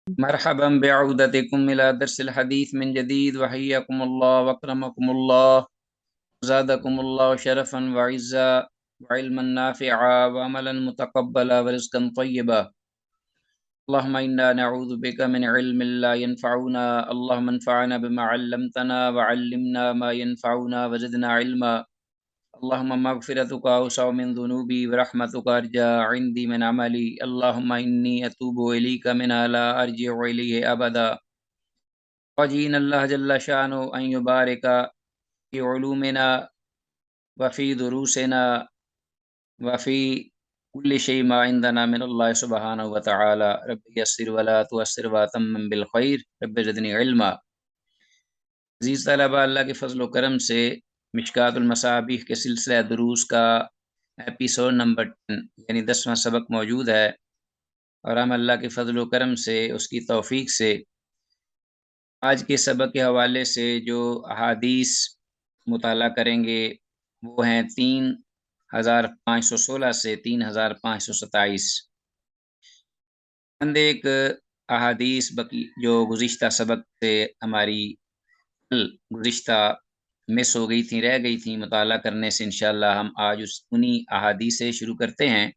مرحبا بعودتكم إلى درس الحديث من جديد، وحياكم الله وأكرمكم الله وزادكم الله شرفا وعزا وعلما نافعا وعملا متقبلا ورزقا طيبا. اللهم إنا نعوذ بك من علم لا ينفعنا، اللهم انفعنا بما علمتنا وعلمنا ما ينفعنا وزدنا علما. اللهم مغفرتك أوسع من ذنوبي ورحمتك أرجى عندي من عملي. اللهم إني أتوب إليك منها لا أرجع إليه أبدا. وجين الله جل شانه أن يبارك في علومنا وفي دروسنا وفي كل شيء ما عندنا من الله سبحانه وتعالى. رب يسر ولا تؤسر وتمم بالخير، رب زدني علما. عزیز طلبہ، اللہ کے فضل و کرم سے مشکات المصابیح کے سلسلہ دروس کا ایپیسوڈ نمبر 10 یعنی 10واں سبق موجود ہے، اور ہم اللہ کے فضل و کرم سے اس کی توفیق سے آج کے سبق کے حوالے سے جو احادیث مطالعہ کریں گے وہ ہیں 3516 سے 3527. چند ایک احادیث جو گزشتہ سبق سے ہماری گزشتہ مس ہو گئی تھیں، رہ گئی تھیں مطالعہ کرنے سے، انشاءاللہ ہم آج انہی احادیث سے شروع کرتے ہیں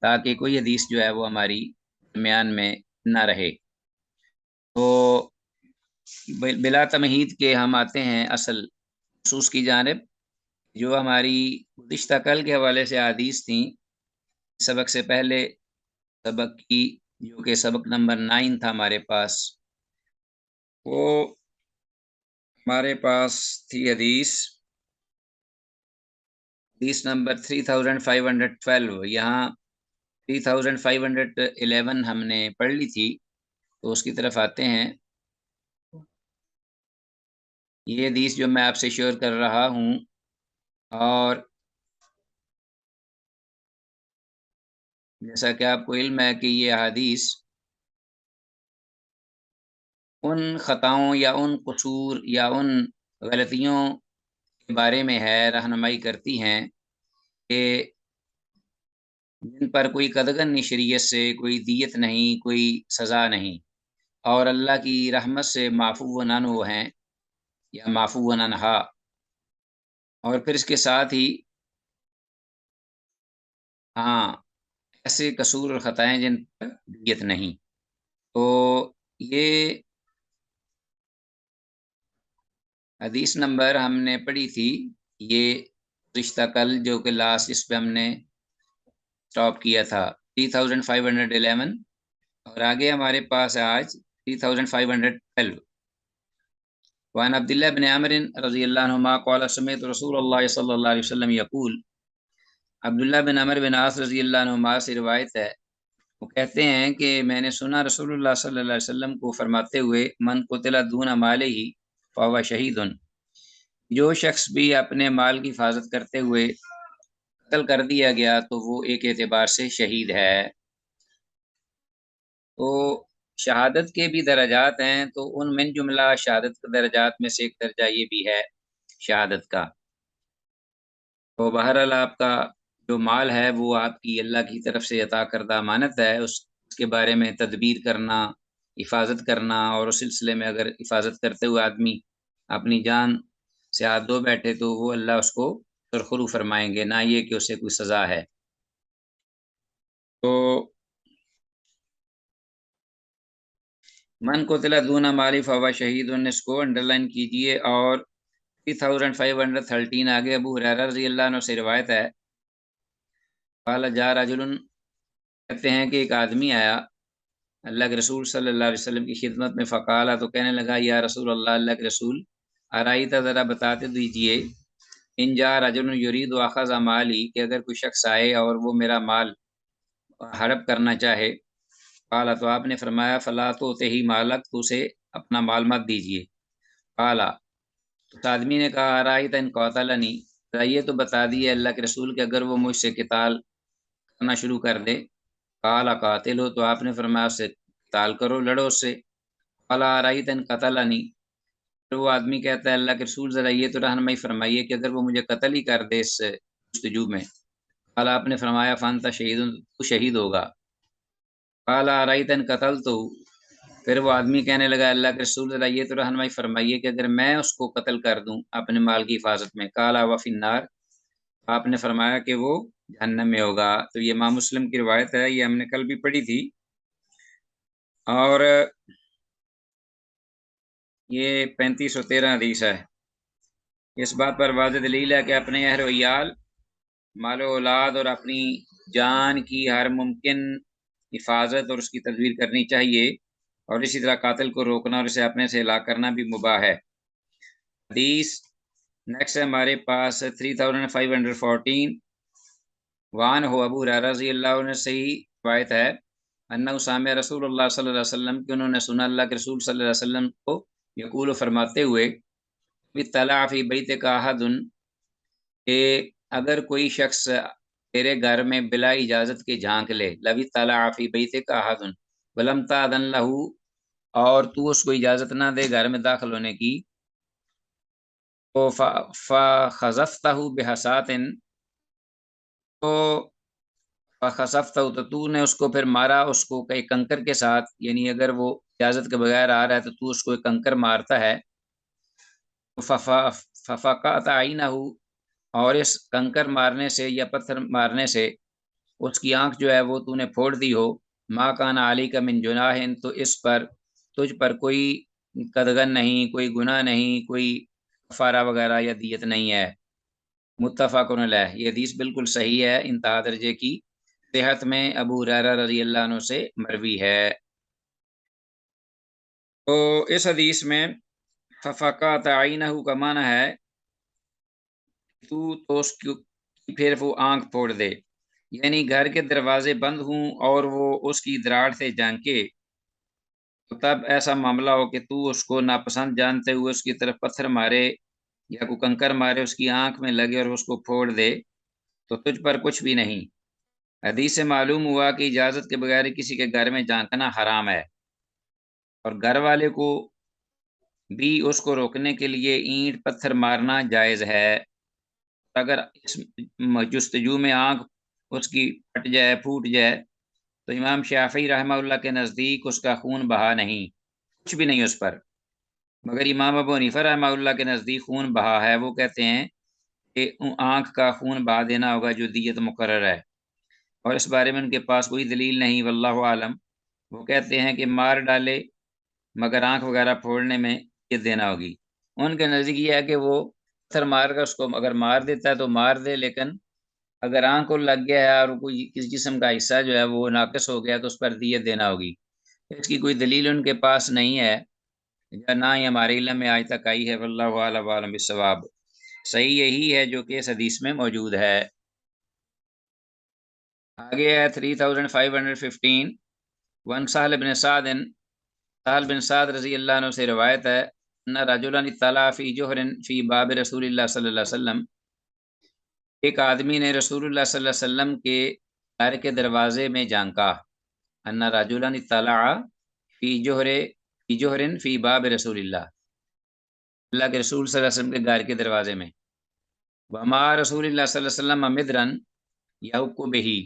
تاکہ کوئی حدیث جو ہے وہ ہماری درمیان میں نہ رہے. تو بلا تمہید کے ہم آتے ہیں اصل خصوص کی جانب. جو ہماری گزشتہ کل کے حوالے سے حدیث تھیں، سبق سے پہلے سبق کی جو کہ سبق نمبر 9 تھا ہمارے پاس، وہ ہمارے پاس تھی حدیث نمبر 3512. یہاں 3511 ہم نے پڑھ لی تھی، تو اس کی طرف آتے ہیں. یہ حدیث جو میں آپ سے شیئر کر رہا ہوں، اور جیسا کہ آپ کو علم ہے کہ یہ حدیث ان خطاؤں یا ان قصور یا ان غلطیوں کے بارے میں ہے، رہنمائی کرتی ہیں کہ جن پر کوئی قدغن نہیں، شریعت سے کوئی دیت نہیں، کوئی سزا نہیں، اور اللہ کی رحمت سے معفو عنہ ہیں یا معفو عنہا. اور پھر اس کے ساتھ ہی ایسے قصور اور خطائیں جن پر دیت نہیں. تو یہ حدیث نمبر ہم نے پڑھی تھی، یہ رشتہ کل جو کہ لاسٹ اس پہ ہم نے سٹاپ کیا تھا 3511، اور آگے ہمارے پاس آج 3512. وعن عبداللہ بن عمر رضی اللہ عنہما قال سمعت رسول اللہ صلی اللہ علیہ وسلم یقول. عبداللہ بن عمر بن عاص رضی اللہ عنہما سے روایت ہے، وہ کہتے ہیں کہ میں نے سنا رسول اللہ صلی اللہ علیہ وسلم کو فرماتے ہوئے، من قتل دون مالہ فہو شہید. جو شخص بھی اپنے مال کی حفاظت کرتے ہوئے قتل کر دیا گیا تو وہ ایک اعتبار سے شہید ہے. تو شہادت کے بھی درجات ہیں، تو ان من جملہ شہادت کے درجات میں سے ایک درجہ یہ بھی ہے شہادت کا. تو بہرحال آپ کا جو مال ہے وہ آپ کی اللہ کی طرف سے عطا کردہ امانت ہے، اس کے بارے میں تدبیر کرنا، حفاظت کرنا، اور اس سلسلے میں اگر حفاظت کرتے ہوئے آدمی اپنی جان سے ہاتھ دھو بیٹھے تو وہ اللہ اس کو سرخرو فرمائیں گے، نہ یہ کہ اسے کوئی سزا ہے. تو من قتل دون مالی فہو شہید، اس کو انڈر لائن کیجئے. اور 3513 آگے ابو ہریرہ رضی اللہ عنہ سے روایت ہے، قال جاء رجل، کہتے ہیں کہ ایک آدمی آیا اللہ کے رسول صلی اللہ علیہ وسلم کی خدمت میں، فقالا، تو کہنے لگا، یا رسول اللہ، اللہ کے رسول، ارائیتا، ذرا بتاتے دیجئے، ان جاء رجل یرید اخذ مالی، کہ اگر کوئی شخص آئے اور وہ میرا مال ہڑپ کرنا چاہے. قالا، تو آپ نے فرمایا، فلا تؤتہ مالک، تو اسے اپنا مال مت دیجئے. قالا، تو آدمی نے کہا، ارائیتا ان قاتلنی، یہ تو بتا دیے اللہ کے رسول کہ اگر وہ مجھ سے قتال کرنا شروع کر دے. قال قاتلو، تو آپ نے فرمایا اس سے قتال کرو، لڑو اس سے. قال ارائیت ان قتلنی، پھر وہ آدمی کہتا ہے، اللہ کے رسول ذرا یہ تو رہنمائی فرمائیے کہ اگر وہ مجھے قتل ہی کر دے اس جستجو میں. قال، آپ نے فرمایا، فانت شہید، تو شہید ہوگا. قال ارائیت ان قتلتو، پھر وہ آدمی کہنے لگا اللہ کے رسول ذرا یہ تو رہنمائی فرمائیے کہ اگر میں اس کو قتل کر دوں اپنے مال کی حفاظت میں، قال وفی النار، آپ نے فرمایا کہ وہ جہنم میں ہوگا۔ تو یہ امام مسلم کی روایت ہے، یہ ہم نے کل بھی پڑھی تھی، اور یہ 3513 حدیث ہے۔ اس بات پر واضح دلیل ہے کہ اپنے اہل و عیال، مال و اولاد اور اپنی جان کی ہر ممکن حفاظت اور اس کی تدبیر کرنی چاہیے، اور اسی طرح قاتل کو روکنا اور اسے اپنے سے ہلاک کرنا بھی مباح ہے۔ حدیث نیکسٹ ہے ہمارے پاس 3514، وان ہو ابو ہریرہ رضی اللہ عنہ سے ہی روایت ہے، انہ سامع رسول اللہ صلی اللہ علیہ وسلم کہ انہوں نے سنا اللہ کے رسول صلی اللہ علیہ وسلم کو یقول فرماتے ہوئے، اطلع فی بیتک احد، کہ اگر کوئی شخص تیرے گھر میں بلا اجازت کے جھانک لے، لو اطلع فی بیتک احد ولم تأذن لہ، اور تو اس کو اجازت نہ دے گھر میں داخل ہونے کی، تو فخذفتہ بحسات، تو فخسفتہ، تو نے اس کو پھر مارا اس کو ایک کنکر کے ساتھ، یعنی اگر وہ اجازت کے بغیر آ رہا ہے تو اس کو ایک کنکر مارتا ہے، ففقعت عینہ، اور اس کنکر مارنے سے یا پتھر مارنے سے اس کی آنکھ جو ہے وہ تو نے پھوڑ دی ہو، ما کان علیک من جناح، تو اس پر تجھ پر کوئی قدغن نہیں، کوئی گناہ نہیں، کوئی کفارہ وغیرہ یا دیت نہیں ہے۔ متفق علیہ، یہ حدیث بالکل صحیح ہے، انتہا درجے کی صحت میں، ابو ہریرہ رضی اللہ عنہ سے مروی ہے۔ تو اس حدیث میں ففقعت عینہ کا معنی ہے تو اس کی پھر وہ آنکھ پھوڑ دے، یعنی گھر کے دروازے بند ہوں اور وہ اس کی دراڑ سے جھانکے، تو تب ایسا معاملہ ہو کہ تو اس کو ناپسند جانتے ہوئے اس کی طرف پتھر مارے یا کوئی کنکر مارے، اس کی آنکھ میں لگے اور اس کو پھوڑ دے، تو تجھ پر کچھ بھی نہیں۔ حدیث سے معلوم ہوا کہ اجازت کے بغیر کسی کے گھر میں جھانکنا حرام ہے، اور گھر والے کو بھی اس کو روکنے کے لیے اینٹ پتھر مارنا جائز ہے۔ اگر اس جستجو میں آنکھ اس کی پھٹ جائے، پھوٹ جائے، تو امام شافعی رحمہ اللہ کے نزدیک اس کا خون بہا نہیں، کچھ بھی نہیں اس پر، مگر امام ابو حنیفہ رحمہ اللہ کے نزدیک خون بہا ہے۔ وہ کہتے ہیں کہ آنکھ کا خون بہا دینا ہوگا جو دیت مقرر ہے، اور اس بارے میں ان کے پاس کوئی دلیل نہیں، واللہ عالم۔ وہ کہتے ہیں کہ مار ڈالے مگر آنکھ وغیرہ پھوڑنے میں یہ دینا ہوگی۔ ان کے نزدیک یہ ہے کہ وہ پتھر مار کر اس کو اگر مار دیتا ہے تو مار دے، لیکن اگر آنکھ کو لگ گیا ہے اور کوئی کسی جسم کا حصہ جو ہے وہ ناقص ہو گیا تو اس پر دیت دینا ہوگی۔ اس کی کوئی دلیل ان کے پاس نہیں ہے، یا نہ ہی ہمارے علم میں آج تک آئی ہے، واللہ اعلم عالم بالصواب۔ صحیح یہی ہے جو کہ اس حدیث میں موجود ہے۔ آگے ہے 3515، وان سہل بن سعد، سہل بن سعد رضی اللہ عنہ سے روایت ہے، ان رجلا اطلع فی جوہر فی باب رسول اللہ صلی اللہ علیہ وسلم، ایک آدمی نے رسول اللہ صلی اللہ علیہ وسلم کے گھر کے دروازے میں جھانکا، ان رجلا اطلع فی جوہر فی باب رسول اللہ، اللہ کے رسول صلی اللہ علیہ وسلم کے گھر کے دروازے میں، وما رسول اللہ صلی اللہ علیہ وسلم مدرن یحک بہی،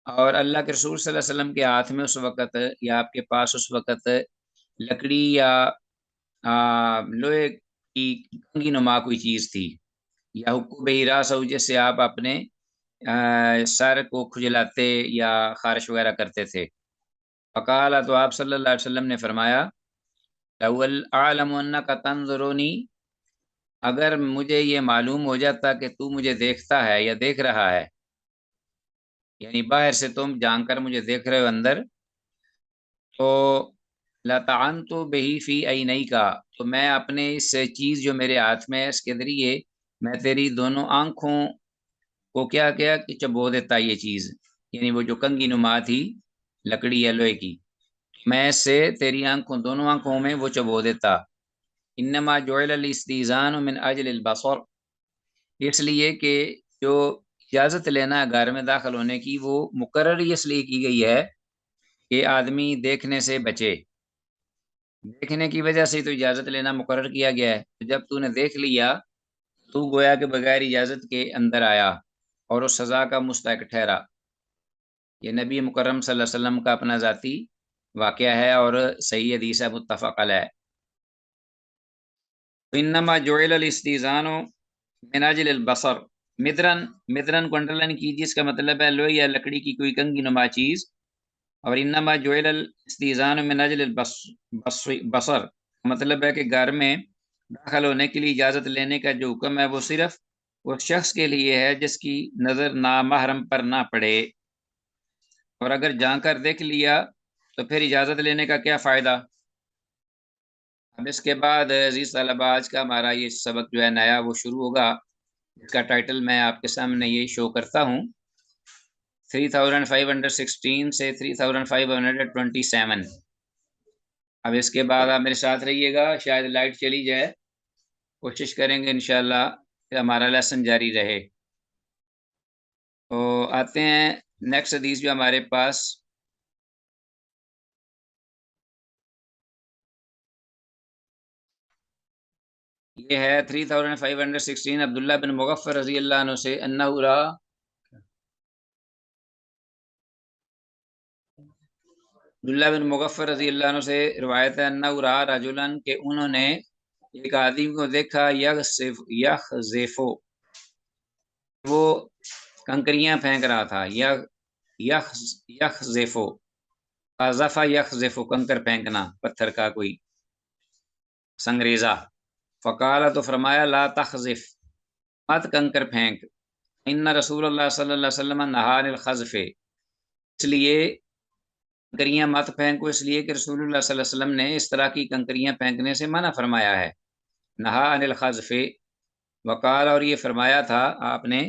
اور اللہ کے رسول صلی اللہ علیہ وسلم کے ہاتھ میں اس وقت یا آپ کے پاس اس وقت لکڑی یا لوہے کی کنگھی نما کوئی چیز تھی، یا حکو بہ راس، جس سے آپ اپنے سر کو کھجلاتے یا خارش وغیرہ کرتے تھے۔ فقال، تو آپ صلی اللہ علیہ وسلم نے فرمایا، لو اعلم انک تنظرنی، اگر مجھے یہ معلوم ہو جاتا کہ تو مجھے دیکھتا ہے یا دیکھ رہا ہے، یعنی باہر سے تم جھانک کر مجھے دیکھ رہے ہو اندر، تو لطعنت بہی فی عینیک، تو میں اپنے اس چیز جو میرے ہاتھ میں ہے اس کے ذریعے میں تیری دونوں آنکھوں کو کیا کیا کہ چبو دیتا یہ چیز، یعنی وہ جو کنگھی نما تھی لکڑی یا لوہے کی، میں اس سے تیری آنکھوں دونوں آنکھوں میں وہ چبو دیتا۔ انما جعل الاستئذان من اجل البصر، اس لیے کہ جو اجازت لینا ہے گھر میں داخل ہونے کی وہ مقرر اس لیے کی گئی ہے کہ آدمی دیکھنے سے بچے، دیکھنے کی وجہ سے تو اجازت لینا مقرر کیا گیا ہے، تو جب تو نے دیکھ لیا تو گویا کہ بغیر اجازت کے اندر آیا اور اس سزا کا مستحق ٹھہرا۔ یہ نبی مکرم صلی اللہ علیہ وسلم کا اپنا ذاتی واقعہ ہے اور صحیح حدیث ہے، متفق علیہ۔ انما جعل الاستئذان من اجل البصر، مدرن کو انڈرلائن کیجیے، اس کا مطلب ہے لوہے یا لکڑی کی کوئی کنگھی نما چیز، اور انما جعل الاستئذان من اجل البصر مطلب ہے کہ گھر میں داخل ہونے کے لیے اجازت لینے کا جو حکم ہے وہ صرف اس شخص کے لیے ہے جس کی نظر نامحرم پر نہ پڑے، اور اگر جان کر دیکھ لیا تو پھر اجازت لینے کا کیا فائدہ۔ اب اس کے بعد عزیز طلبہ آج کا ہمارا یہ سبق جو ہے نیا وہ شروع ہوگا، اس کا ٹائٹل میں آپ کے سامنے یہ شو کرتا ہوں، 3516 سے 3527۔ اب اس کے بعد آپ میرے ساتھ رہیے گا، شاید لائٹ چلی جائے، کوشش کریں گے انشاءاللہ کہ ہمارا لیسن جاری رہے۔ تو آتے ہیں نیکسٹ حدیث جو ہمارے پاس، یہ ہے 3516 عبداللہ بن مغفر رضی اللہ عنہ سے انہ را، عبداللہ بن مغفر رضی اللہ عنہ سے روایت ہے انہ را رجلن کہ انہوں نے ایک آدمی کو دیکھا یخزفو، وہ کنکریاں پھینک رہا تھا، یخزفو، قذف یخزفو کنکر پھینکنا، پتھر کا کوئی سنگریزہ، فقال تو فرمایا لا تخزف، مت کنکر پھینک، ان رسول اللہ صلی اللہ علیہ وسلم نہا عن الخزف، اس لیے کنکریاں مت پھینکو، اس لیے کہ رسول اللہ صلی اللہ علیہ وسلم نے اس طرح کی کنکریاں پھینکنے سے منع فرمایا ہے، نہا عن الخزف، وقال اور یہ فرمایا تھا آپ نے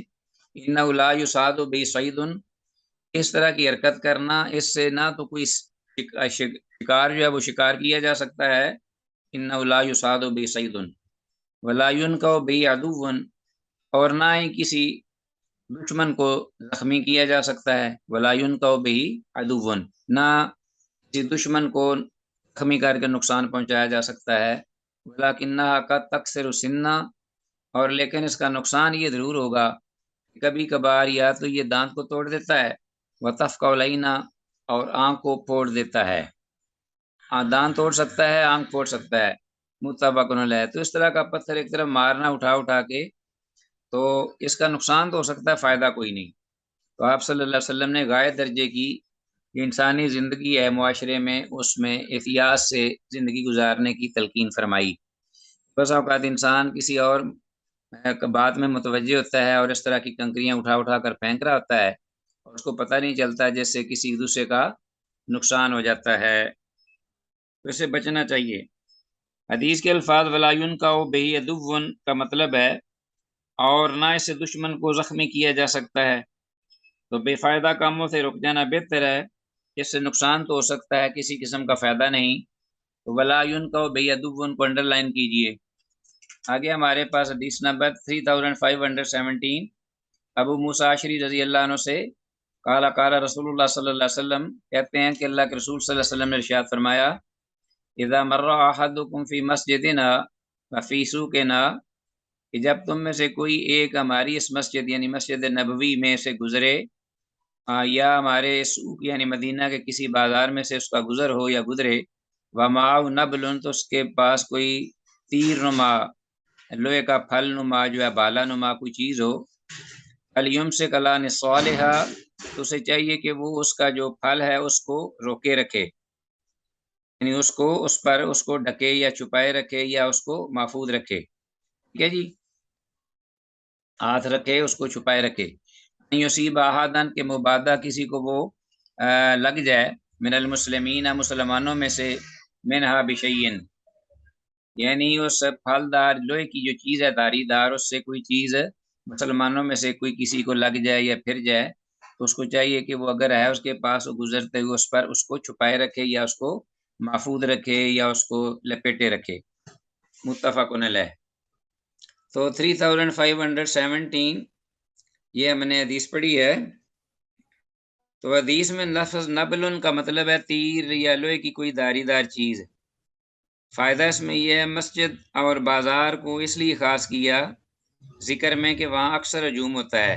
انہ لا یصاد بصید، اس طرح کی حرکت کرنا اس سے نہ تو کوئی شکار جو ہے وہ شکار کیا جا سکتا ہے، انہ لا یصاد بصید ولا ينکو بعدو، اور نہ ہی کسی دشمن کو زخمی کیا جا سکتا ہے، ولا ينکو بعدو، نہ کسی دشمن کو زخمی کر کے نقصان پہنچایا جا سکتا ہے، ولکنھا قد تکسر سنا، اور لیکن اس کا نقصان یہ ضرور ہوگا کبھی کبھار یا تو یہ دانت کو توڑ دیتا ہے، وتفقع العین، اور آنکھ کو پھوڑ دیتا ہے، دانت توڑ سکتا ہے، آنکھ پھوڑ سکتا ہے، متفق علیہ۔ تو اس طرح کا پتھر ایک طرف مارنا اٹھا کے تو اس کا نقصان تو ہو سکتا ہے، فائدہ کوئی نہیں۔ تو آپ صلی اللہ علیہ وسلم نے غایت درجے کی انسانی زندگی ہے معاشرے میں، اس میں احتیاط سے زندگی گزارنے کی تلقین فرمائی۔ بس اوقات انسان کسی اور بات میں متوجہ ہوتا ہے اور اس طرح کی کنکریاں اٹھا کر پھینک رہا ہوتا ہے اور اس کو پتہ نہیں چلتا، جس سے کسی دوسرے کا نقصان ہو جاتا ہے، تو اسے بچنا چاہیے۔ حدیث کے الفاظ ولا ينکع بعدو کا مطلب ہے اور نہ اسے دشمن کو زخمی کیا جا سکتا ہے، تو بے فائدہ کاموں سے رک جانا بہتر ہے، اس سے نقصان تو ہو سکتا ہے، کسی قسم کا فائدہ نہیں، تو ولا ينکع بعدو کو انڈر لائن کیجئے۔ آگے ہمارے پاس حدیث نمبر 3517، ابو موسیٰ اشعری رضی اللہ عنہ سے قال رسول اللہ صلی اللہ علیہ وسلم، کہتے ہیں کہ اللہ کے رسول صلی اللہ علیہ وسلم نے ارشاد فرمایا اذا مر احدکم فی مسجدنا وفی سوقنا، کہ جب تم میں سے کوئی ایک ہماری اس مسجد یعنی مسجد نبوی میں سے گزرے، یا ہمارے سوق یعنی مدینہ کے کسی بازار میں سے اس کا گزر ہو یا گزرے، ومعہ نبل، تو اس کے پاس کوئی تیر نما لوہے کا پھل نما جو ہے بالا نما کوئی چیز ہو، فلیمسک علی نصالھا، تو اسے چاہیے کہ وہ اس کا جو پھل ہے اس کو روکے رکھے، یعنی اس کو ڈھکے یا چھپائے رکھے یا اس کو محفوظ رکھے، ٹھیک ہے جی، ہاتھ رکھے اس کو چھپائے رکھے، یصیب احدن کے مبادہ کسی کو وہ لگ جائے، من المسلمین مسلمانوں میں سے، منہا بشیئن، یعنی اس پھلدار لوہے کی جو چیز ہے داری دار، اس سے کوئی چیز مسلمانوں میں سے کوئی کسی کو لگ جائے یا پھر جائے، تو اس کو چاہیے کہ وہ اگر ہے اس کے پاس وہ گزرتے ہوئے اس پر اس کو چھپائے رکھے یا اس کو محفوظ رکھے یا اس کو لپیٹے رکھے، متفق علیہ۔ تو 3517 یہ ہم نے حدیث پڑھی ہے۔ تو حدیث میں لفظ نبل کا مطلب ہے تیر یا لوہے کی کوئی داری دار چیز، فائدہ اس میں یہ ہے مسجد اور بازار کو اس لیے خاص کیا ذکر میں کہ وہاں اکثر ہجوم ہوتا ہے،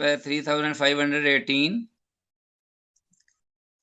3518।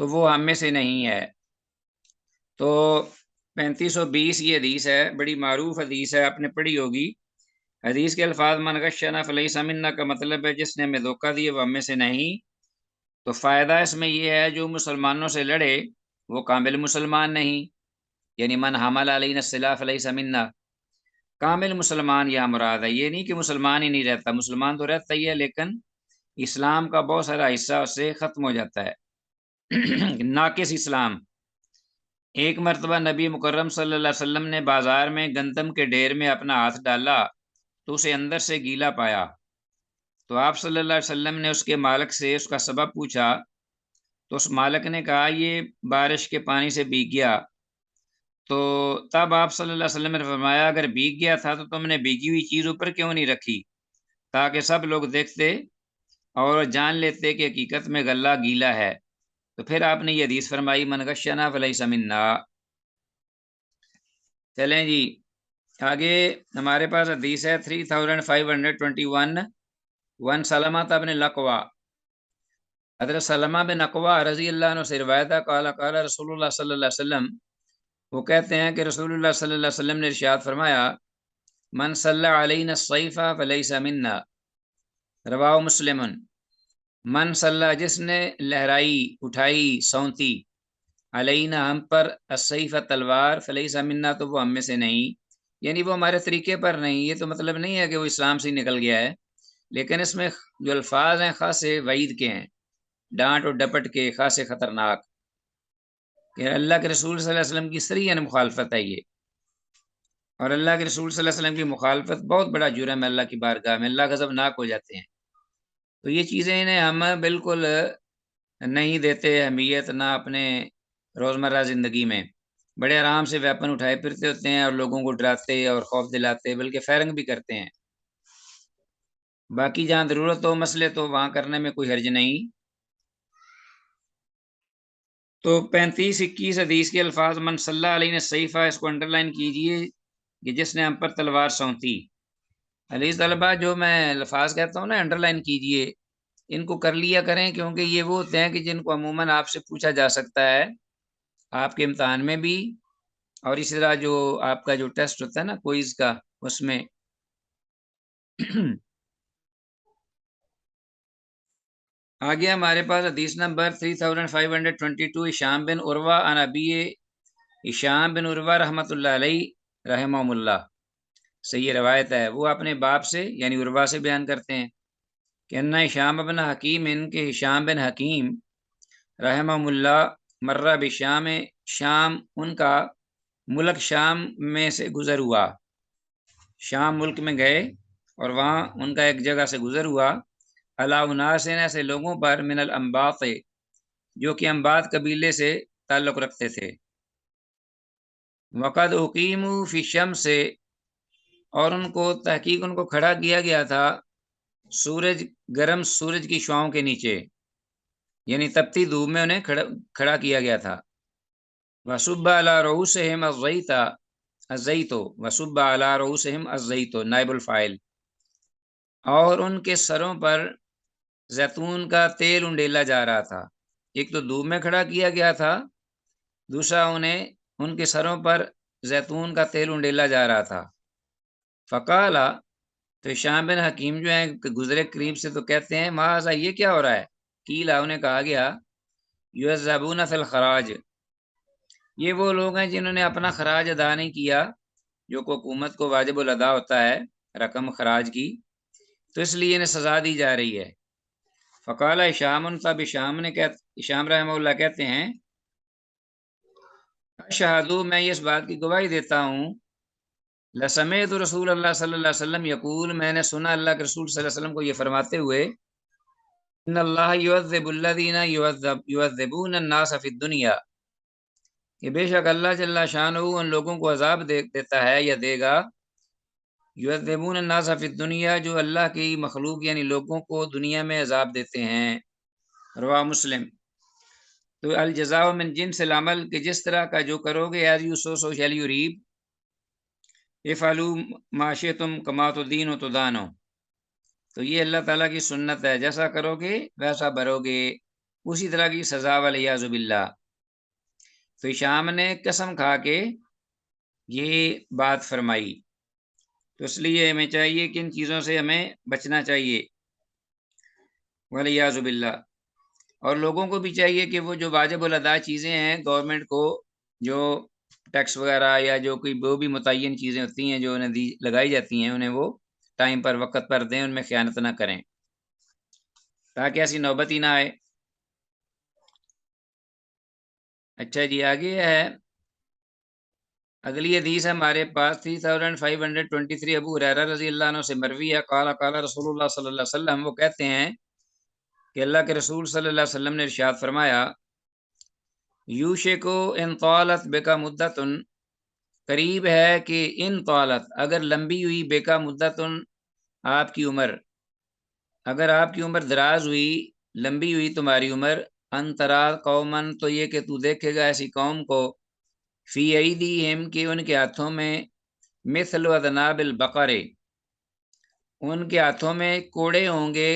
تو وہ ہم میں سے نہیں ہے۔ تو 3520 یہ حدیث ہے، بڑی معروف حدیث ہے، آپ نے پڑھی ہوگی۔ حدیث کے الفاظ من غشنا فلیس منا کا مطلب ہے جس نے ہمیں دھوکہ دیا وہ ہم میں سے نہیں۔ تو فائدہ اس میں یہ ہے جو مسلمانوں سے لڑے وہ کامل مسلمان نہیں، یعنی من حمل علینا السلاح فلیس منا، کامل مسلمان یا مراد ہے، یہ نہیں کہ مسلمان ہی نہیں رہتا، مسلمان تو رہتا ہی ہے لیکن اسلام کا بہت سارا حصہ اس سے ختم ہو جاتا ہے ناقص اسلام۔ ایک مرتبہ نبی مکرم صلی اللہ علیہ وسلم نے بازار میں گندم کے ڈھیر میں اپنا ہاتھ ڈالا تو اسے اندر سے گیلا پایا، تو آپ صلی اللہ علیہ وسلم نے اس کے مالک سے اس کا سبب پوچھا، تو اس مالک نے کہا یہ بارش کے پانی سے بھیگ گیا۔ تو تب آپ صلی اللہ علیہ وسلم نے فرمایا اگر بھیگ گیا تھا تو تم نے بھیگی ہوئی چیز اوپر کیوں نہیں رکھی، تاکہ سب لوگ دیکھتے اور جان لیتے کہ حقیقت میں غلہ گیلا ہے۔ تو پھر آپ نے یہ حدیث فرمائی من غشنا فلیس منا۔ چلیں جی آگے ہمارے پاس حدیث ہے 3521، ون سلمہ بن الاکوع، حضرت سلمہ بن اکوع رضی اللہ عنہ سے روایت ہے قال قال رسول اللہ صلی اللہ علیہ وسلم، وہ کہتے ہیں کہ رسول اللہ صلی اللہ علیہ وسلم نے ارشاد فرمایا من صلی علینا الصیف فلیس منا، رواہ مسلم، من صلی جس نے لہرائی اٹھائی سونتی، علینا ہم پر السیف تلوار فلیس منا تو وہ ہم میں سے نہیں، یعنی وہ ہمارے طریقے پر نہیں۔ یہ تو مطلب نہیں ہے کہ وہ اسلام سے نکل گیا ہے، لیکن اس میں جو الفاظ ہیں خاصے وعید کے ہیں، ڈانٹ اور ڈپٹ کے، خاصے خطرناک، کہ اللہ کے رسول صلی اللہ علیہ وسلم کی صریحاً مخالفت ہے یہ، اور اللہ کے رسول صلی اللہ علیہ وسلم کی مخالفت بہت بڑا جرم ہے، اللہ کی بارگاہ میں اللہ غضبناک ہو جاتے ہیں۔ تو یہ چیزیں انہیں ہم بالکل نہیں دیتے اہمیت، نہ اپنے روزمرہ زندگی میں، بڑے آرام سے ویپن اٹھائے پھرتے ہوتے ہیں اور لوگوں کو ڈراتے اور خوف دلاتے، بلکہ فائرنگ بھی کرتے ہیں۔ باقی جہاں ضرورت ہو مسئلے تو وہاں کرنے میں کوئی حرج نہیں۔ تو 3521 حدیث کے الفاظ من صلی علیہ الصیفہ، اس کو انڈر لائن کیجئے کہ جس نے ہم پر تلوار سونتی۔ حدیث طلبہ جو میں الفاظ کہتا ہوں نا انڈر لائن کیجئے، ان کو کر لیا کریں، کیونکہ یہ وہ ہوتے ہیں کہ جن کو عموماً آپ سے پوچھا جا سکتا ہے آپ کے امتحان میں بھی، اور اسی طرح جو آپ کا جو ٹیسٹ ہوتا ہے نا کوئز کا، اس میں آگے ہمارے پاس حدیث نمبر 3522، ہشام بن عروہ عن ابی، ہشام بن عروہ رحمۃ اللہ علیہ رحمہ اللہ سے یہ روایت ہے، وہ اپنے باپ سے یعنی عروہ سے بیان کرتے ہیں کہ انہ ہشام بن حکیم، ان کے ہشام بن حکیم رحمہ اللہ مرہ بشام، شام ان کا ملک شام میں سے گزر ہوا، شام ملک میں گئے اور وہاں ان کا ایک جگہ سے گزر ہوا، علی اناس ایسے لوگوں پر من الانباط جو کہ انباط قبیلے سے تعلق رکھتے تھے، وقد اقیموا فی الشمس، اور ان کو تحقیق ان کو کھڑا کیا گیا تھا سورج، گرم سورج کی شعاؤں کے نیچے، یعنی تپتی دھوپ میں انہیں کھڑا کیا گیا تھا۔ وصب علی رؤوسہم الزیت، الزیت وصب علی رؤوسہم الزیت نائب الفاعل، اور ان کے سروں پر زیتون کا تیل انڈیلا جا رہا تھا، ایک تو دھوپ میں کھڑا کیا گیا تھا، دوسرا انہیں ان کے سروں پر زیتون کا تیل انڈیلا جا رہا تھا۔ فقالا، تو ہشام بن حکیم جو ہیں گزرے قریب سے تو کہتے ہیں ماذا، یہ کیا ہو رہا ہے، قیلا انہیں کہا گیا یعذبون فی الخراج، یہ وہ لوگ ہیں جنہوں نے اپنا خراج ادا نہیں کیا جو کو حکومت کو واجب الادا ہوتا ہے رقم خراج کی، تو اس لیے انہیں سزا دی جا رہی ہے۔ فقال ہشام، تب ہشام رحمہ اللہ کہتے ہیں اشہدو، میں اس بات کی گواہی دیتا ہوں، لسمعت رسول اللہ صلی اللہ علیہ وسلم یقول، میں نے سنا اللہ کے رسول صلی اللہ علیہ وسلم کو یہ فرماتے ہوئے ان اللہ یعذب الذین یعذبون الناس فی الدنیا، کہ بے شک اللہ جل شانہ ان لوگوں کو عذاب دیتا ہے یا دے گا، یعذبون الناس فی الدنیا، جو اللہ کی مخلوق یعنی لوگوں کو دنیا میں عذاب دیتے ہیں، رواہ مسلم۔ تو الجزاء من جنس العمل، کہ جس طرح کا جو کرو گے as you sow shall you reap, افعلوا ما شئتم کما تدین تدانو، تو یہ اللہ تعالیٰ کی سنت ہے، جیسا کرو گے ویسا بھرو گے۔ اسی طرح کی سزا والیاذ باللہ۔ تو شام نے قسم کھا کے یہ بات فرمائی، تو اس لیے ہمیں چاہیے کہ ان چیزوں سے ہمیں بچنا چاہیے والیاذ باللہ۔ اور لوگوں کو بھی چاہیے کہ وہ جو واجب الادا چیزیں ہیں گورنمنٹ کو، جو ٹیکس وغیرہ یا جو کوئی وہ بھی متعین چیزیں ہوتی ہیں جو انہیں لگائی جاتی ہیں، انہیں وہ ٹائم پر وقت پر دیں، ان میں خیانت نہ کریں تاکہ ایسی نوبت ہی نہ آئے۔ اچھا جی، آگے ہے اگلی حدیث ہمارے پاس 3523 ابو ہریرہ رضی اللہ عنہ سے مروی ہے، قال قال رسول اللہ صلی اللہ علیہ وسلم، وہ کہتے ہیں کہ اللہ کے رسول صلی اللہ علیہ وسلم نے ارشاد فرمایا، یوشکو ان طالت بکا مدتن، قریب ہے کہ ان طالت، اگر لمبی ہوئی، بکا مدتن، آپ کی عمر، اگر آپ کی عمر دراز ہوئی، لمبی ہوئی تمہاری عمر، انترا قومن، تو یہ کہ تو دیکھے گا ایسی قوم کو، فی ایدیہم، کہ ان کے ہاتھوں میں، مثل اذناب البقر، ان کے ہاتھوں میں کوڑے ہوں گے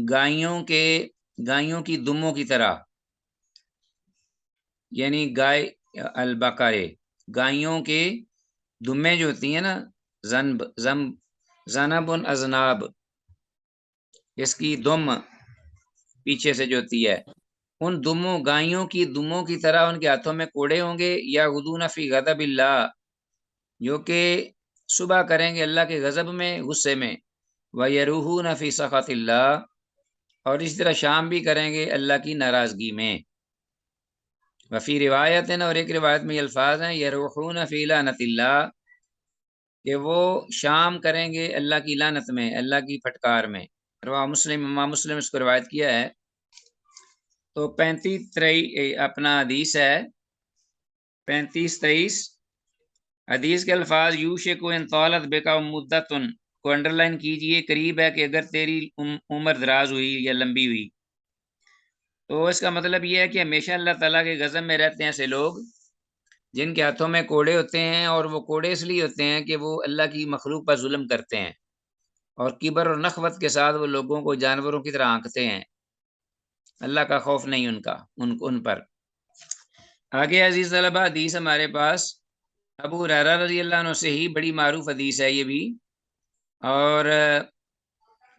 گائیوں کی دموں کی طرح، یعنی گائے البقر، گائیوں کے دمیں جو ہوتی ہیں نا، زنب ازناب، اس کی دم پیچھے سے جو ہوتی ہے، ان دموں، گائیوں کی دموں کی طرح ان کے ہاتھوں میں کوڑے ہوں گے، یا غدون فی غضب اللہ، جو کہ صبح کریں گے اللہ کے غضب میں، غصے میں، وَيَرُوحُونَ فِي سَخَطِ اللَّهِ، اور اس طرح شام بھی کریں گے اللہ کی ناراضگی میں۔ وفی روایت، اور ایک روایت میں یہ الفاظ ہیں، یروحون فی لعنت اللہ، کہ وہ شام کریں گے اللہ کی لعنت میں، اللہ کی پھٹکار میں۔ رواہ مسلم، امام مسلم اس کو روایت کیا ہے۔ تو 35 اپنا حدیث ہے، 35-23 حدیث کے الفاظ، یوشک ان طالت بکا مدتن، کو انڈر لائن کیجئے، قریب ہے کہ اگر تیری عمر دراز ہوئی یا لمبی ہوئی، تو اس کا مطلب یہ ہے کہ ہمیشہ اللہ تعالیٰ کے غضب میں رہتے ہیں ایسے لوگ جن کے ہاتھوں میں کوڑے ہوتے ہیں، اور وہ کوڑے اس لیے ہوتے ہیں کہ وہ اللہ کی مخلوق پر ظلم کرتے ہیں، اور کبر اور نخوت کے ساتھ وہ لوگوں کو جانوروں کی طرح آنکتے ہیں، اللہ کا خوف نہیں ان پر۔ آگے عزیز طلبہ، حدیث ہمارے پاس ابو ہریرہ رضی اللہ عنہ سے ہی، بڑی معروف حدیث ہے یہ بھی، اور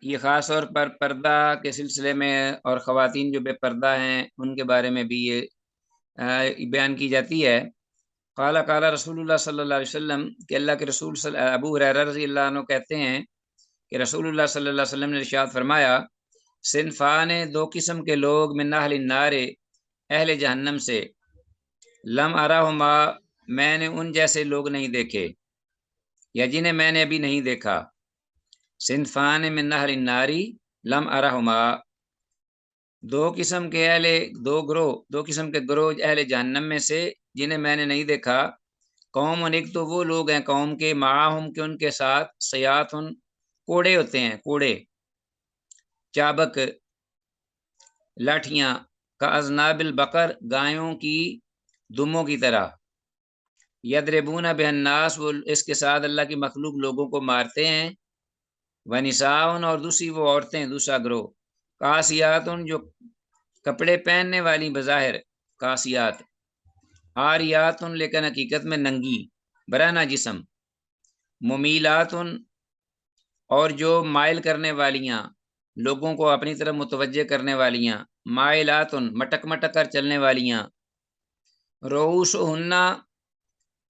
یہ خاص طور پر پردہ کے سلسلے میں، اور خواتین جو بے پردہ ہیں ان کے بارے میں بھی یہ بیان کی جاتی ہے۔ قال قال رسول اللہ صلی اللہ علیہ وسلم، کہ اللہ کے رسول ابو ہریرہ رضی اللہ عنہ کہتے ہیں کہ رسول اللہ صلی اللہ علیہ وسلم نے ارشاد فرمایا، صنفان، دو قسم کے لوگ، من اہل النار، اہل جہنم سے، لم ارہما، میں نے ان جیسے لوگ نہیں دیکھے، یا جنہیں میں نے ابھی نہیں دیکھا، صنفان من اہل النار لم ارہما، دو قسم کے گروہ اہل جہنم میں سے جنہیں میں نے نہیں دیکھا، قوم، ایک تو وہ لوگ ہیں قوم کے، معاہم، کے ان کے ساتھ، سیاتن، کوڑے ہوتے ہیں، کوڑے، چابک، لاٹھیاں، کا اذناب البقر، گایوں کی دموں کی طرح، یضربون بہ الناس، وہ اس کے ساتھ اللہ کی مخلوق لوگوں کو مارتے ہیں، ونساء، اور دوسری وہ عورتیں، دوسرا گروہ، کاسیات، جو کپڑے پہننے والی بظاہر، کاسیات، عاریات، لیکن حقیقت میں ننگی، برہنہ جسم، ممیلات، اور جو مائل کرنے والیاں، لوگوں کو اپنی طرف متوجہ کرنے والیاں، مائلات، مٹک مٹک کر چلنے والیاں، رؤوسہن،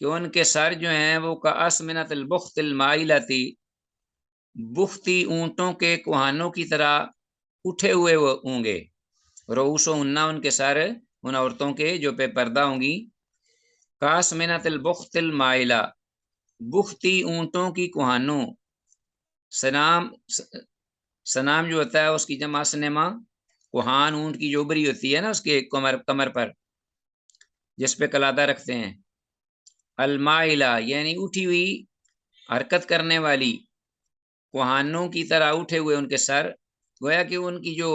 کہ ان کے سر جو ہیں وہ کاسمنۃ البخت المائلتی، بختی اونٹوں کے کوہانوں کی طرح اٹھے ہوئے ہوں گے، رؤوسہن، ان کے سر، ان عورتوں کے جو بے پردہ ہوں گی، کاسمنۃ البخت المائلہ، بختی اونٹوں کی کوہانوں، سنام جو ہوتا ہے اس کی جمع سنما، کوہان اونٹ کی جو اوبری ہوتی ہے نا اس کے کمر پر جس پہ قلادہ رکھتے ہیں، المائلہ، یعنی اٹھی ہوئی، حرکت کرنے والی، کوہانوں کی طرح اٹھے ہوئے ان کے سر، گویا کہ ان کی جو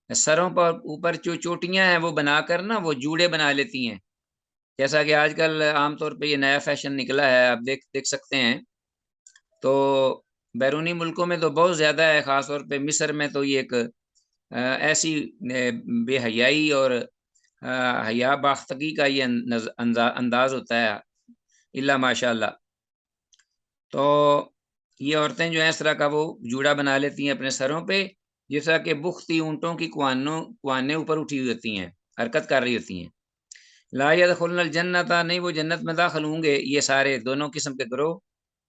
سروں پر اوپر جو چوٹیاں ہیں وہ بنا کر نا وہ جوڑے بنا لیتی ہیں، جیسا کہ آج کل عام طور پہ یہ نیا فیشن نکلا ہے، آپ دیکھ سکتے ہیں۔ تو بیرونی ملکوں میں تو بہت زیادہ ہے، خاص طور پہ مصر میں تو یہ ایک ایسی بے حیائی اور حیا باختگی کا یہ انداز ہوتا ہے، الا ماشاء اللہ۔ تو یہ عورتیں جو ہیں اس طرح کا وہ جوڑا بنا لیتی ہیں اپنے سروں پہ، جیسا کہ بختی اونٹوں کی کوانیں اوپر اٹھی ہوئی ہوتی ہیں، حرکت کر رہی ہوتی ہیں۔ لا يدخلن الجنت، نہیں وہ جنت میں داخل ہوں گے یہ سارے دونوں قسم کے گروہ،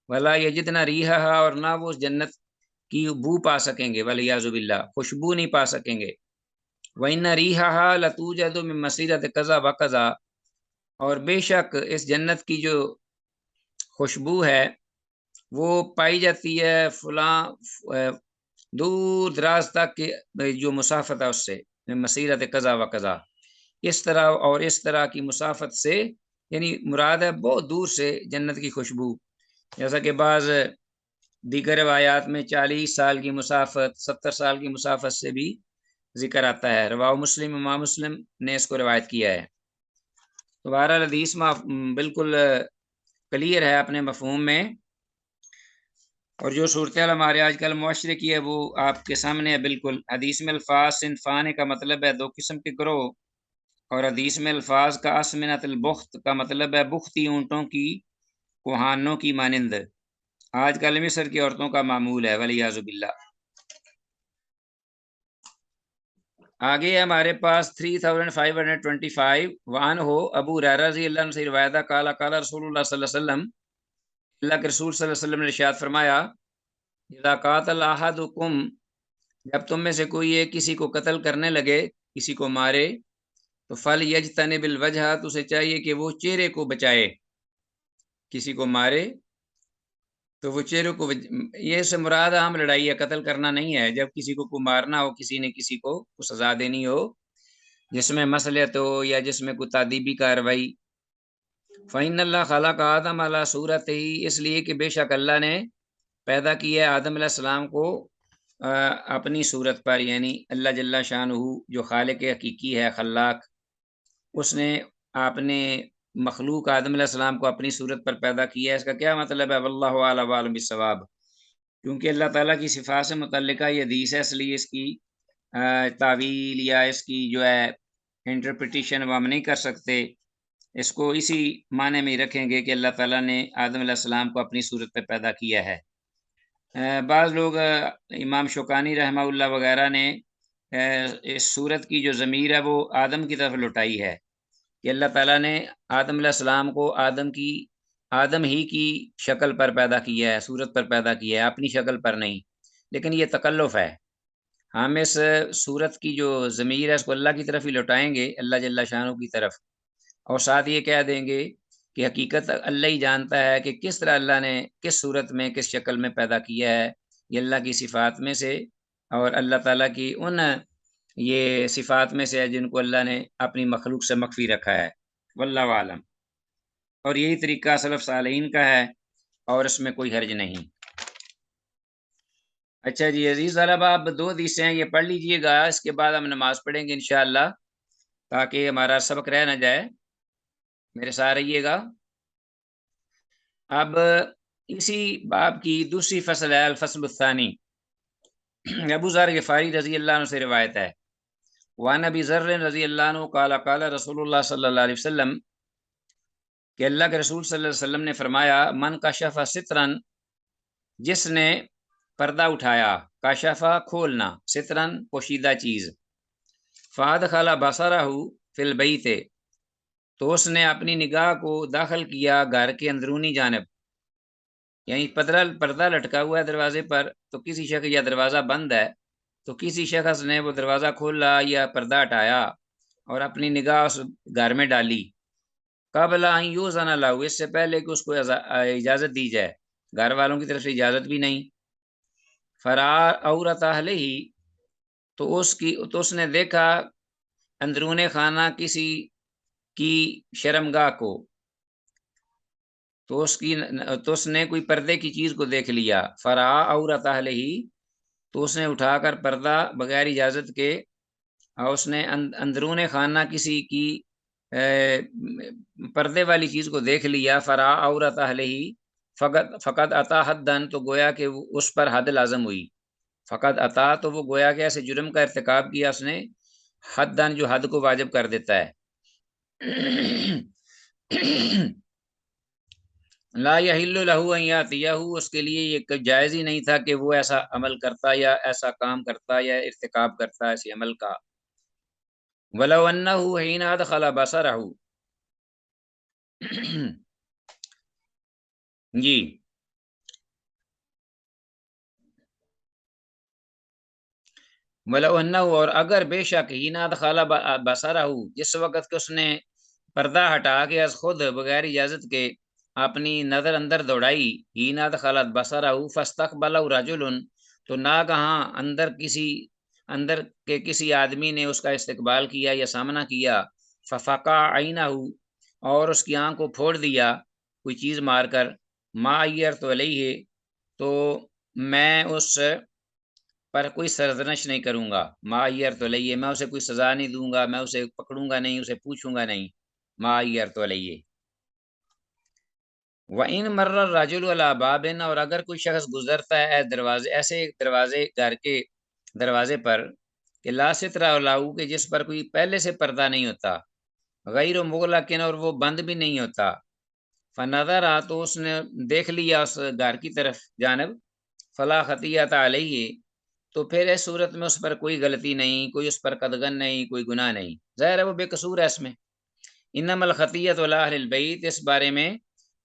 ولا یجدن ریحھا، اور نہ وہ اس جنت کی بو پا سکیں گے، والعیاذ باللہ خوشبو نہیں پا سکیں گے۔ وَإِنَّ رِیحَھَا لَتُوجَدُ مِن مَسِیرَۃِ کذا وکذا، اور بے شک اس جنت کی جو خوشبو ہے وہ پائی جاتی ہے فلاں دور دراز تک جو مسافت ہے اس سے، مسیرت کذا وکذا، اس طرح اور اس طرح کی مسافت سے، یعنی مراد ہے بہت دور سے جنت کی خوشبو، جیسا کہ بعض دیگر روایات میں 40 سال کی مسافت، 70 سال کی مسافت سے بھی ذکر آتا ہے۔ رواہ مسلم، امام مسلم نے اس کو روایت کیا ہے۔ تو بہرحال حدیث بالکل کلیئر ہے اپنے مفہوم میں، اور جو صورتحال ہمارے آج کل معاشرے کی ہے وہ آپ کے سامنے ہے بالکل۔ حدیث میں الفاظ صنفان کا مطلب ہے 2 قسم کے گروہ، اور حدیث میں الفاظ کا اسمنۃ البخت کا مطلب ہے بختی اونٹوں کی کوہانوں کی مانند، آج کل مصر کی عورتوں کا معمول ہے، والعیاذ باللہ۔ آگے ہمارے پاس 3525، وعن ہو ابو ہریرہ رضی اللہ عنہ سے روایت ہے، قال قال رسول اللہ صلی اللہ علیہ وسلم، اللہ کے رسول صلی اللہ علیہ وسلم نے ارشاد فرمایا، اذا قاتل احدکم، جب تم میں سے کوئی ایک کسی کو قتل کرنے لگے، کسی کو مارے، تو فلیجتنب الوجہ، تو اسے چاہیے کہ وہ چہرے کو بچائے، کسی کو مارے تو وہ چہرے کو، یہ سے مراد عام لڑائی ہے، قتل کرنا نہیں ہے، جب کسی کو مارنا ہو، کسی نے کسی کو سزا دینی ہو جس میں مصلحت ہو یا جس میں کوئی تعدیبی کاروائی۔ فإن اللہ خلق آدم علی صورتہ، اس لیے کہ بے شک اللہ نے پیدا کیا آدم علیہ السلام کو اپنی صورت پر، یعنی اللہ جل شانہ جو خالق حقیقی ہے، خلاق، اس نے اپنے مخلوق آدم علیہ السلام کو اپنی صورت پر پیدا کیا ہے۔ اس کا کیا مطلب ہے؟ واللہ اعلم بالصواب، کیونکہ اللہ تعالیٰ کی صفات سے متعلقہ یہ حدیث ہے، اس لیے اس کی تعویل یا اس کی جو ہے انٹرپریٹیشن وہ ہم نہیں کر سکتے، اس کو اسی معنی میں رکھیں گے کہ اللہ تعالیٰ نے آدم علیہ السلام کو اپنی صورت پہ پیدا کیا ہے۔ بعض لوگ امام شوکانی رحمہ اللہ وغیرہ نے اس صورت کی جو ضمیر ہے وہ آدم کی طرف لوٹائی ہے، کہ اللہ تعالیٰ نے آدم علیہ السلام کو آدم ہی کی شکل پر پیدا کیا ہے، صورت پر پیدا کیا ہے، اپنی شکل پر نہیں، لیکن یہ تکلف ہے۔ ہم اس صورت کی جو ضمیر ہے اس کو اللہ کی طرف ہی لوٹائیں گے، اللہ جل شانہ کی طرف، اور ساتھ یہ کہہ دیں گے کہ حقیقت اللہ ہی جانتا ہے کہ کس طرح اللہ نے کس صورت میں کس شکل میں پیدا کیا ہے، یہ اللہ کی صفات میں سے، اور اللہ تعالیٰ کی ان یہ صفات میں سے ہے جن کو اللہ نے اپنی مخلوق سے مخفی رکھا ہے، واللہ عالم۔ اور یہی طریقہ سلف صالحین کا ہے، اور اس میں کوئی حرج نہیں۔ اچھا جی عزیز طلب، آپ 2 حدیثیں ہیں یہ پڑھ لیجئے گا، اس کے بعد ہم نماز پڑھیں گے انشاءاللہ، تاکہ ہمارا سبق رہ نہ جائے، میرے ساتھ رہیے گا۔ اب اسی باب کی دوسری فصل ہے، الفصل الثانی۔ ابو ذر غفاری رضی اللہ عنہ سے روایت ہے، وعن ابی ذر رضی اللہ عنہ قال قال رسول اللہ صلی اللہ علیہ وسلم، کہ اللہ کے رسول صلی اللہ علیہ وسلم نے فرمایا، من کشف سترن، جس نے پردہ اٹھایا، کاشفہ کھولنا، سترن پوشیدہ چیز، فادخل بصرہ فی البیت، تو اس نے اپنی نگاہ کو داخل کیا گھر کے اندرونی جانب، یعنی پردہ لٹکا ہوا ہے دروازے پر، تو کسی شخص یا دروازہ بند ہے تو کسی شخص نے وہ دروازہ کھولا یا پردہ ہٹایا اور اپنی نگاہ اس گھر میں ڈالی، قبل ان یؤذن لہ، اس سے پہلے کہ اس کو اجازت دی جائے، گھر والوں کی طرف سے اجازت بھی نہیں، فرآ عورت اہلہ، تو اس نے دیکھا اندرون خانہ کسی کی شرمگاہ کو، تو اس نے کوئی پردے کی چیز کو دیکھ لیا، فرآ عورت اہلہ، تو اس نے اٹھا کر پردہ بغیر اجازت کے، اور اس نے اندرون خانہ کسی کی پردے والی چیز کو دیکھ لیا، فرآ عورت اہلہ، فقط عطا حدن، تو گویا کہ اس پر حد لازم ہوئی، فقط عطا تو وہ گویا کہ ایسے جرم کا ارتکاب کیا اس نے حدن جو حد کو واجب کر دیتا ہے. لا یحل لہ ان یاتیہ، اس کے لیے یہ جائز ہی نہیں تھا کہ وہ ایسا عمل کرتا یا ایسا کام کرتا یا ارتکاب کرتا ایسے عمل کا. ولو انہ حین ادخل بصرہ جی ولو انہ، اور اگر بے شک حین ادخل بصرہ، جس وقت کہ اس نے پردہ ہٹا کے از خود بغیر اجازت کے اپنی نظر اندر دوڑائی، حین ادخلت بصرہ فاستقبلہ رجل، تو ناگہاں اندر کے کسی آدمی نے اس کا استقبال کیا یا سامنا کیا، ففقع عینہ، اور اس کی آنکھ کو پھوڑ دیا کوئی چیز مار کر، ما عیرت علیہ، تو میں اس پر کوئی سرزنش نہیں کروں گا. ما عیرت علیہ، میں اسے کوئی سزا نہیں دوں گا، میں اسے پکڑوں گا نہیں، اسے پوچھوں گا نہیں. ما عیرت علیہ. وَإِن مَرَّ الرَّجُلُ عَلَىٰ بَابٍ، اور اگر کوئی شخص گزرتا ہے ایسے دروازے گھر کے دروازے پر کہ لا ستر لہو، کہ جس پر کوئی پہلے سے پردہ نہیں ہوتا، غیر مغلق، اور وہ بند بھی نہیں ہوتا، فنظر، تو اس نے دیکھ لیا اس گھر کی طرف جانب، فلا خطیۃ علیہ، تو پھر اس صورت میں اس پر کوئی غلطی نہیں، کوئی اس پر قدغن نہیں، کوئی گناہ نہیں، ظاہر ہے وہ بے قصور ہے اس میں. انما الخطیۃ علی اہل البیت، اس بارے میں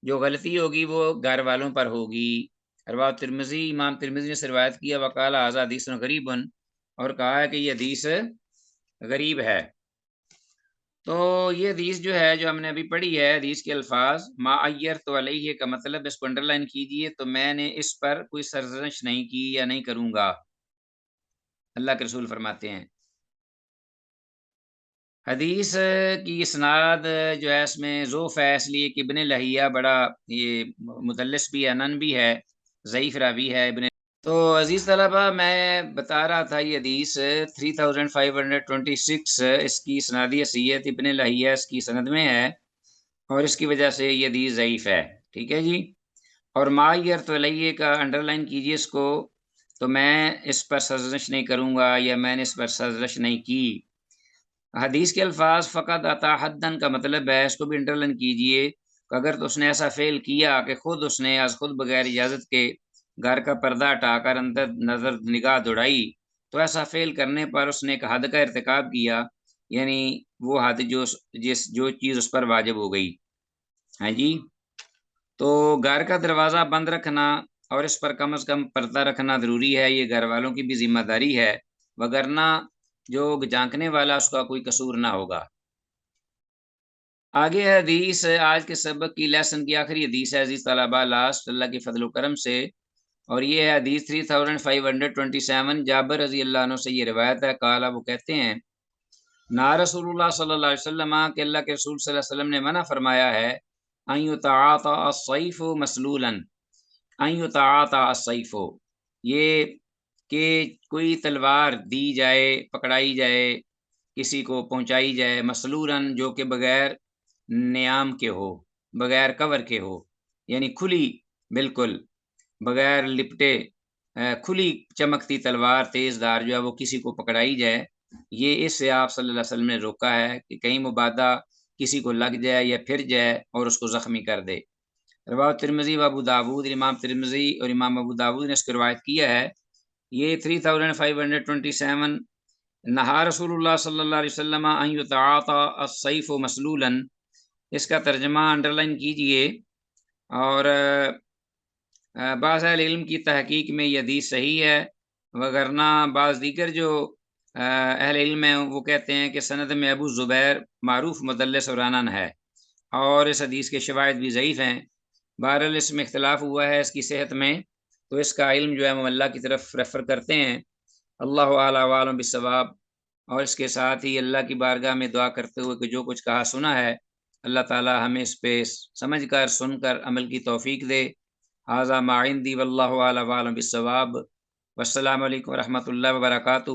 جو غلطی ہوگی وہ گھر والوں پر ہوگی. رواه ترمذی، امام ترمذی نے روایت کیا، وقال ھذا حدیث غریب، اور کہا ہے کہ یہ حدیث غریب ہے. تو یہ حدیث جو ہے جو ہم نے ابھی پڑھی ہے، حدیث کے الفاظ ما عیرت علیہ کا مطلب اس کو انڈر لائن کیجئے، تو میں نے اس پر کوئی سرزنش نہیں کی یا نہیں کروں گا. اللہ کے رسول فرماتے ہیں. حدیث کی اسناد جو ہے اس میں ضعف ہے، اس لیے کہ ابن لہیہ بڑا یہ مدلس بھی ہے، انن بھی ہے، ضعیف راوی ہے ابن. تو عزیز طلبہ، میں بتا رہا تھا یہ حدیث 3526 اس کی اسنادی حیثیت ابن لہیہ اس کی سند میں ہے، اور اس کی وجہ سے یہ حدیث ضعیف ہے. ٹھیک ہے جی. اور ما عیرت علیہ کا انڈر لائن کیجیے اس کو، تو میں اس پر سرزنش نہیں کروں گا یا میں نے اس پر سرزنش نہیں کی. حدیث کے الفاظ فقط عطا حدن کا مطلب ہے، اس کو بھی انڈرلائن کیجئے کہ اگر تو اس نے ایسا فعل کیا کہ اس نے از خود بغیر اجازت کے گھر کا پردہ ہٹا کر اندر نظر نگاہ دوڑائی، تو ایسا فعل کرنے پر اس نے ایک حد کا ارتکاب کیا، یعنی وہ حد جو چیز اس پر واجب ہو گئی. ہاں جی. تو گھر کا دروازہ بند رکھنا اور اس پر کم از کم پردہ رکھنا ضروری ہے، یہ گھر والوں کی بھی ذمہ داری ہے، وگرنہ جو جھانکنے والا اس کا کوئی قصور نہ ہوگا. آگے حدیث آج کے سبق کی لیسن کی آخری حدیث ہے عزیز طلبہ، لاسٹ اللہ کے فضل و کرم سے، اور یہ ہے حدیث 3527. جابر رضی اللہ عنہ سے یہ روایت ہے، قال، وہ کہتے ہیں، نا رسول اللہ صلی اللہ علیہ وسلم، کہ اللہ کے رسول صلی اللہ علیہ وسلم نے منع فرمایا ہے، ان یتعاطى السیف مسلولا، ان یتعاطى السیف، یہ کہ کوئی تلوار دی جائے، پکڑائی جائے، کسی کو پہنچائی جائے، مسلولاً، جو کہ بغیر نیام کے ہو، بغیر کور کے ہو، یعنی کھلی، بالکل بغیر لپٹے، کھلی چمکتی تلوار تیز دار جو ہے وہ کسی کو پکڑائی جائے. یہ اس سے آپ صلی اللہ علیہ وسلم نے روکا ہے کہ کہیں مبادہ کسی کو لگ جائے یا پھر جائے اور اس کو زخمی کر دے. رواه ترمذی و ابو داود، امام ترمذی اور امام ابو داود نے اس کی روایت کیا ہے. یہ 3527. نہا رسول اللہ صلی اللہ علیہ وسلم ان یتعاطى السیف مسلولا، اس کا ترجمہ انڈر لائن کیجئے. اور بعض اہل علم کی تحقیق میں یہ حدیث صحیح ہے، وگرنہ بعض دیگر جو اہل علم ہیں وہ کہتے ہیں کہ سند میں ابو زبیر معروف مدلس اور انن ہے، اور اس حدیث کے شواہد بھی ضعیف ہیں. بہرحال اس میں اختلاف ہوا ہے اس کی صحت میں، تو اس کا علم جو ہے ہم اللہ کی طرف ریفر کرتے ہیں. اللہ اعلیٰ وعلم بالصواب. اور اس کے ساتھ ہی اللہ کی بارگاہ میں دعا کرتے ہوئے کہ جو کچھ کہا سنا ہے اللہ تعالی ہمیں اس پہ سمجھ کر سن کر عمل کی توفیق دے. ھذا ما عندی واللہ اعلیٰ وعلم بالصواب. والسلام علیکم ورحمۃ اللہ وبرکاتہ.